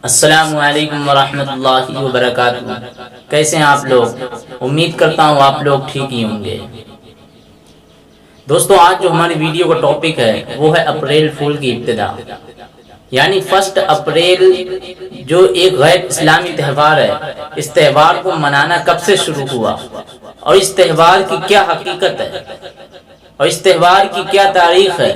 السلام علیکم ورحمۃ اللہ وبرکاتہ۔ کیسے ہیں آپ لوگ؟ امید کرتا ہوں آپ لوگ ٹھیک ہی ہوں گے۔ دوستو، آج جو ہماری ویڈیو کا ٹاپک ہے وہ ہے اپریل فول کی ابتدا، یعنی 1 اپریل جو ایک غیر اسلامی تہوار ہے۔ اس تہوار کو منانا کب سے شروع ہوا اور اس تہوار کی کیا حقیقت ہے اور اس تہوار کی کیا تاریخ ہے،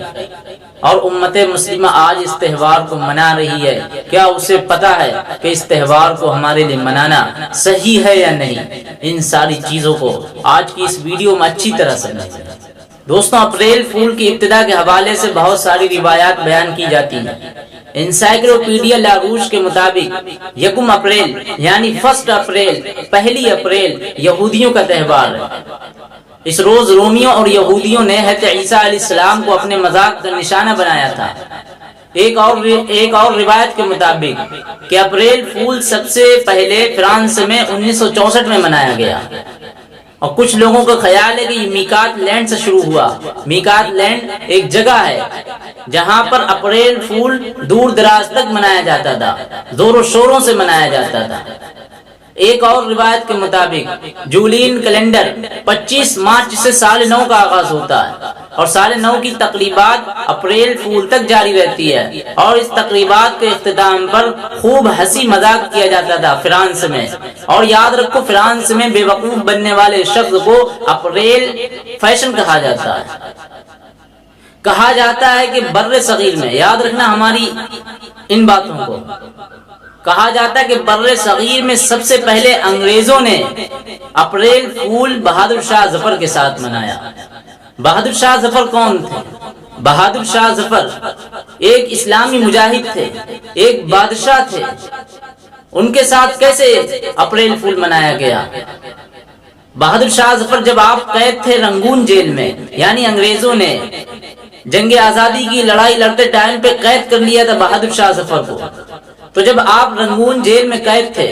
اور امت مسلمہ آج اس تہوار کو منا رہی ہے، کیا اسے پتا ہے کہ اس تہوار کو ہمارے لیے منانا صحیح ہے یا نہیں؟ ان ساری چیزوں کو آج کی اس ویڈیو میں اچھی طرح سمجھیں۔ دوستوں، اپریل فول کی ابتدا کے حوالے سے بہت ساری روایات بیان کی جاتی ہیں۔ انسائکلوپیڈیا لاروش کے مطابق 1 اپریل یعنی 1 اپریل، 1 اپریل یہودیوں کا تہوار ہے۔ اس روز رومیوں اور یہودیوں نے حضرت عیسیٰ علیہ السلام کو اپنے مذاق کا نشانہ بنایا تھا۔ ایک اور روایت کے مطابق کہ اپریل فول سب سے پہلے فرانس میں 1964 میں منایا گیا، اور کچھ لوگوں کا خیال ہے کہ یہ میقات لینڈ سے شروع ہوا۔ میقات لینڈ ایک جگہ ہے جہاں پر اپریل فول دور دراز تک منایا جاتا تھا، زور و شوروں سے منایا جاتا تھا۔ ایک اور روایت کے مطابق جولین کیلنڈر 25 مارچ سے سال نو کا آغاز ہوتا ہے، اور سال نو کی تقریبات اپریل فول تک جاری رہتی ہے، اور اس تقریبات کے اختتام پر خوب ہنسی مذاق کیا جاتا تھا فرانس میں۔ اور یاد رکھو، فرانس میں بے وقوف بننے والے شخص کو اپریل فیشن کہا جاتا ہے۔ کہا جاتا ہے کہ بر صغیر میں، یاد رکھنا ہماری ان باتوں کو، کہا جاتا ہے کہ بر صغیر میں سب سے پہلے انگریزوں نے اپریل فول بہادر شاہ ظفر کے ساتھ منایا۔ بہادر شاہ ظفر کون تھے؟ بہادر شاہ ظفر ایک اسلامی مجاہد تھے، ایک بادشاہ تھے۔ ان کے ساتھ کیسے اپریل فول منایا گیا؟ بہادر شاہ ظفر جب آپ قید تھے رنگون جیل میں، یعنی انگریزوں نے جنگ آزادی کی لڑائی لڑتے ٹائم پہ قید کر لیا تھا بہادر شاہ ظفر کو، تو جب آپ رنگون جیل میں قید تھے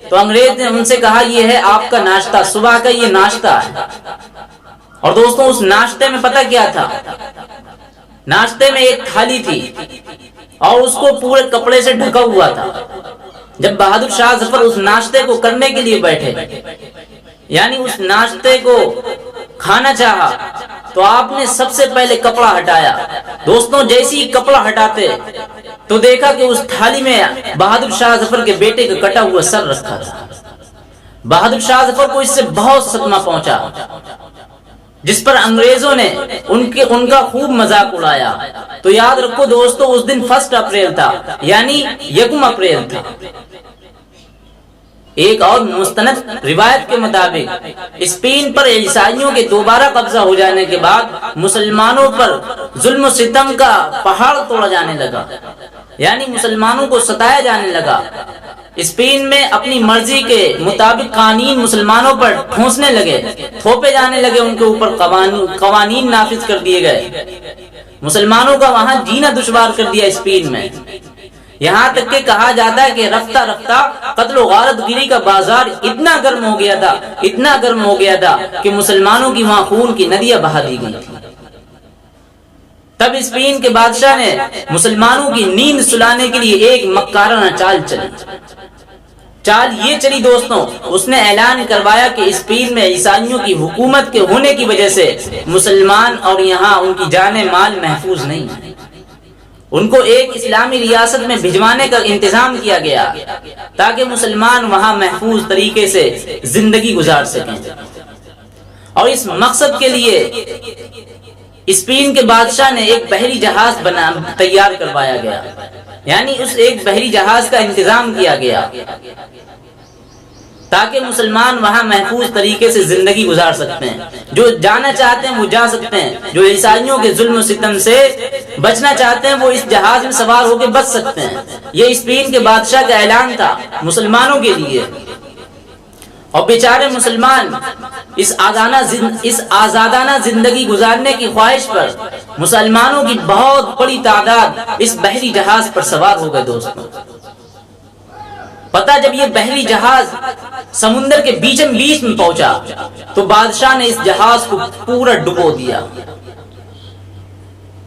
تو انگریز نے ان سے کہا یہ ہے آپ کا ناشتہ، صبح کا یہ ناشتہ ہے۔ اور دوستوں، اس ناشتے میں پتہ کیا تھا؟ ناشتے میں ایک تھالی تھی اور اس کو پورے کپڑے سے ڈھکا ہوا تھا۔ جب بہادر شاہ ظفر اس ناشتے کو کرنے کے لیے بیٹھے، یعنی اس ناشتے کو کھانا چاہا، تو آپ نے سب سے پہلے کپڑا ہٹایا۔ دوستوں، جیسے ہی کپڑا ہٹاتے تو دیکھا کہ اس تھالی میں بہادر شاہ ظفر کے بیٹے کا کٹا ہوا سر رکھا تھا۔ بہادر شاہ ظفر کو اس سے بہت صدمہ پہنچا، جس پر انگریزوں نے ان کا خوب مذاق اڑایا۔ تو یاد رکھو دوستو، اس دن 1 اپریل تھا، یعنی 1 اپریل تھا۔ ایک اور مستند روایت کے مطابق اسپین پر عیسائیوں کے دوبارہ قبضہ ہو جانے کے بعد مسلمانوں پر ظلم و ستم کا پہاڑ توڑا جانے لگا، یعنی مسلمانوں کو ستایا جانے لگا۔ اسپین میں اپنی مرضی کے مطابق قوانین مسلمانوں پر ٹھونسنے لگے، تھوپے جانے لگے، ان کے اوپر قوانین نافذ کر دیے گئے۔ مسلمانوں کا وہاں جینا دشوار کر دیا اسپین میں، یہاں تک کہ کہا جاتا ہے کہ رفتہ رفتہ قتل و غارت گیری کا بازار اتنا گرم ہو گیا تھا کہ مسلمانوں کی وہاں خون کی ندیاں بہا دی گئی تھی۔ تب اسپین کے بادشاہ نے مسلمانوں کی نیند سلانے کے لیے ایک مکارانہ چال چلی۔ چال یہ چلی دوستوں، اس نے اعلان کروایا کہ اسپین میں عیسائیوں کی حکومت کے ہونے کی وجہ سے مسلمان اور یہاں ان کی جان مال محفوظ نہیں ہے۔ ان کو ایک اسلامی ریاست میں بھجوانے کا انتظام کیا گیا تاکہ مسلمان وہاں محفوظ طریقے سے زندگی گزار سکیں، اور اس مقصد کے لیے اسپین کے بادشاہ نے ایک بحری جہاز تیار کروایا گیا، یعنی اس ایک بحری جہاز کا انتظام کیا گیا تاکہ مسلمان وہاں محفوظ طریقے سے زندگی گزار سکتے ہیں۔ جو جانا چاہتے ہیں وہ جا سکتے ہیں، جو عیسائیوں کے ظلم و ستم سے بچنا چاہتے ہیں وہ اس جہاز میں سوار ہو کے بچ سکتے ہیں۔ یہ اسپین کے بادشاہ کا اعلان تھا مسلمانوں کے لیے، اور بیچارے مسلمان اس آزادانہ زندگی گزارنے کی خواہش پر مسلمانوں کی بہت بڑی تعداد اس بحری جہاز پر سوار ہو گئے۔ دوستوں، پتہ جب یہ بحری جہاز سمندر کے بیچم بیچ میں پہنچا تو بادشاہ نے اس جہاز کو پورا ڈبو دیا،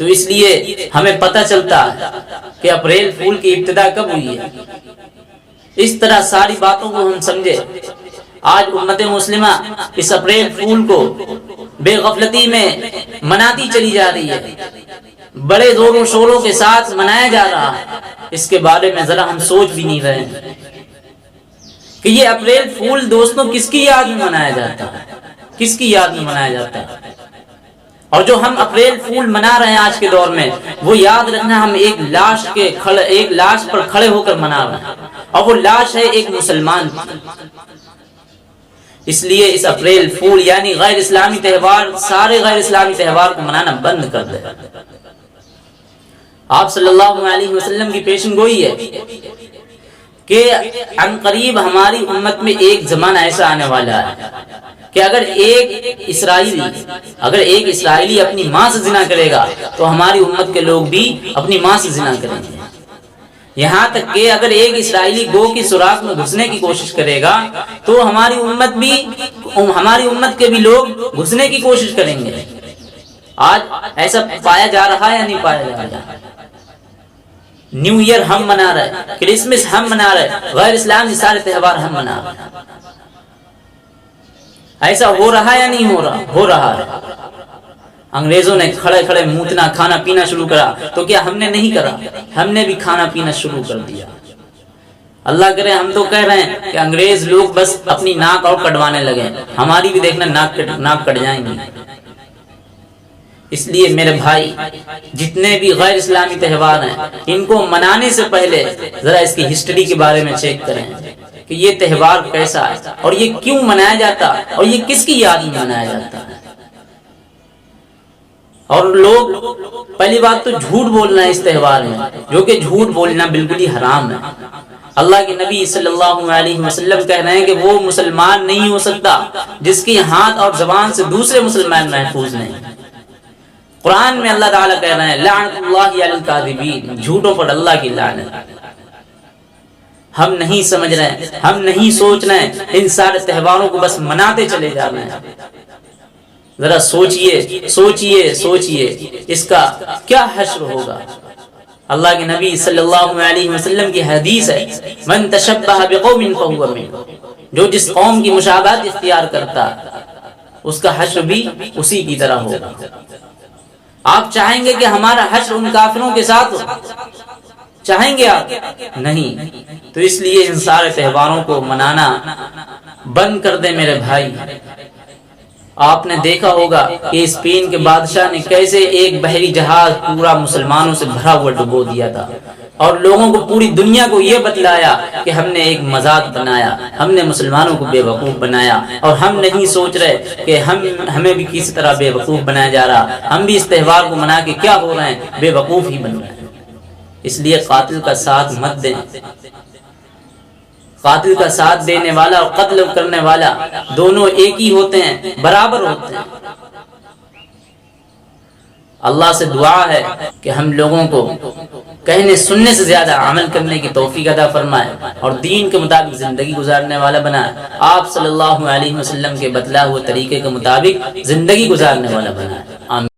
تو اس لیے ہمیں پتہ چلتا ہے کہ اپریل فول کی ابتدا کب ہوئی ہے۔ اس طرح ساری باتوں کو ہم سمجھے۔ آج امت مسلمہ اس اپریل فول کو بے غفلتی میں مناتی چلی جا رہی ہے، بڑے زور و شوروں کے ساتھ منایا جا رہا ہے۔ اس کے بارے میں ذرا ہم سوچ بھی نہیں رہے ہیں کہ یہ اپریل فول دوستوں کس کی یاد میں منایا جاتا ہے، کس کی یاد میں منایا جاتا ہے۔ اور جو ہم اپریل فول منا رہے ہیں آج کے دور میں، وہ یاد رکھنا ہم ایک لاش پر کھڑے ہو کر منا رہے ہیں، اور وہ لاش ہے ایک مسلمان۔ اس لیے اس اپریل فول یعنی غیر اسلامی تہوار، سارے غیر اسلامی تہوار کو منانا بند کر دیں۔ آپ صلی اللہ علیہ وسلم کی پیشن گوئی ہے کہ عن قریب ہماری امت میں ایک زمانہ ایسا آنے والا ہے کہ اگر ایک اسرائیلی اپنی ماں سے زنا کرے گا تو ہماری امت کے لوگ بھی اپنی ماں سے زنا کریں گے۔ یہاں تک کہ اگر ایک اسرائیلی گو کی سوراخ میں گھسنے کی کوشش کرے گا تو ہماری امت کے بھی لوگ گھسنے کی کوشش کریں گے۔ آج ایسا پایا جا رہا ہے یا نہیں پایا جا رہا؟ نیو ایئر ہم منا رہے، کرسمس ہم منا رہے، غیر اسلامی سارے تہوار ہم منا رہے۔ ایسا ہو رہا یا نہیں ہو رہا؟ ہو رہا ہے۔ انگریزوں نے کھڑے کھڑے موتنا کھانا پینا شروع کرا تو کیا ہم نے نہیں کرا؟ ہم نے بھی کھانا پینا شروع کر دیا۔ اللہ کرے، ہم تو کہہ رہے ہیں کہ انگریز لوگ بس اپنی ناک اور کٹوانے لگے، ہماری بھی دیکھنا ناک کٹ جائیں گی۔ اس لیے میرے بھائی، جتنے بھی غیر اسلامی تہوار ہیں ان کو منانے سے پہلے ذرا اس کی ہسٹری کے بارے میں چیک کریں کہ یہ تہوار کیسا ہے اور یہ کیوں منایا جاتا ہے اور یہ کس کی یاد میں منایا جاتا ہے۔ اور لوگ پہلی بات تو جھوٹ بولنا ہے اس تہوار میں، جو کہ جھوٹ بولنا بالکل ہی حرام ہے۔ اللہ کے نبی صلی اللہ علیہ وسلم کہہ رہے ہیں کہ وہ مسلمان نہیں ہو سکتا جس کی ہاتھ اور زبان سے دوسرے مسلمان محفوظ نہیں۔ قرآن میں اللہ تعالیٰ کہہ رہے ہیں لعنت اللہ علی الکاذبین، جھوٹوں پر اللہ کی لعنت۔ ہم نہیں سمجھ رہے ہیں، ہم نہیں سوچ رہے ہیں، ان سارے تہواروں کو بس مناتے چلے جا رہے ہیں۔ ذرا سوچئے اس کا کیا حشر ہوگا۔ اللہ کے نبی صلی اللہ علیہ وسلم کی حدیث ہے من تشبہ بقوم فہو منہم، جو جس قوم کی مشابہت اختیار کرتا اس کا حشر بھی اسی کی طرح ہوگا۔ آپ چاہیں گے کہ ہمارا حشر ان کافروں کے ساتھ ہو؟ چاہیں گے آپ؟ نہیں۔ تو اس لیے ان سارے تہواروں کو منانا بند کر دیں میرے بھائی۔ آپ نے دیکھا ہوگا کہ اسپین کے بادشاہ نے کیسے ایک بحری جہاز پورا مسلمانوں سے بھرا ہوا ڈبو دیا تھا، اور لوگوں کو، پوری دنیا کو یہ بتلایا کہ ہم نے ایک مذاق بنایا، ہم نے مسلمانوں کو بے وقوف بنایا، اور ہم نہیں سوچ رہے کہ ہمیں بھی کسی طرح بے وقوف بنایا جا رہا، ہم بھی اس تہوار کو منا کے کیا ہو رہے ہیں، بے وقوف ہی بن رہے ہیں۔ اس لیے قاتل کا ساتھ مت دیں۔ قاتل کا ساتھ دینے والا اور قتل کرنے والا دونوں ایک ہی ہوتے ہیں، برابر ہوتے ہیں۔ اللہ سے دعا ہے کہ ہم لوگوں کو کہنے سننے سے زیادہ عمل کرنے کی توفیق عطا فرمائے اور دین کے مطابق زندگی گزارنے والا بنائے، آپ صلی اللہ علیہ وسلم کے بتلائے ہوئے طریقے کے مطابق زندگی گزارنے والا بنائے۔ آمین۔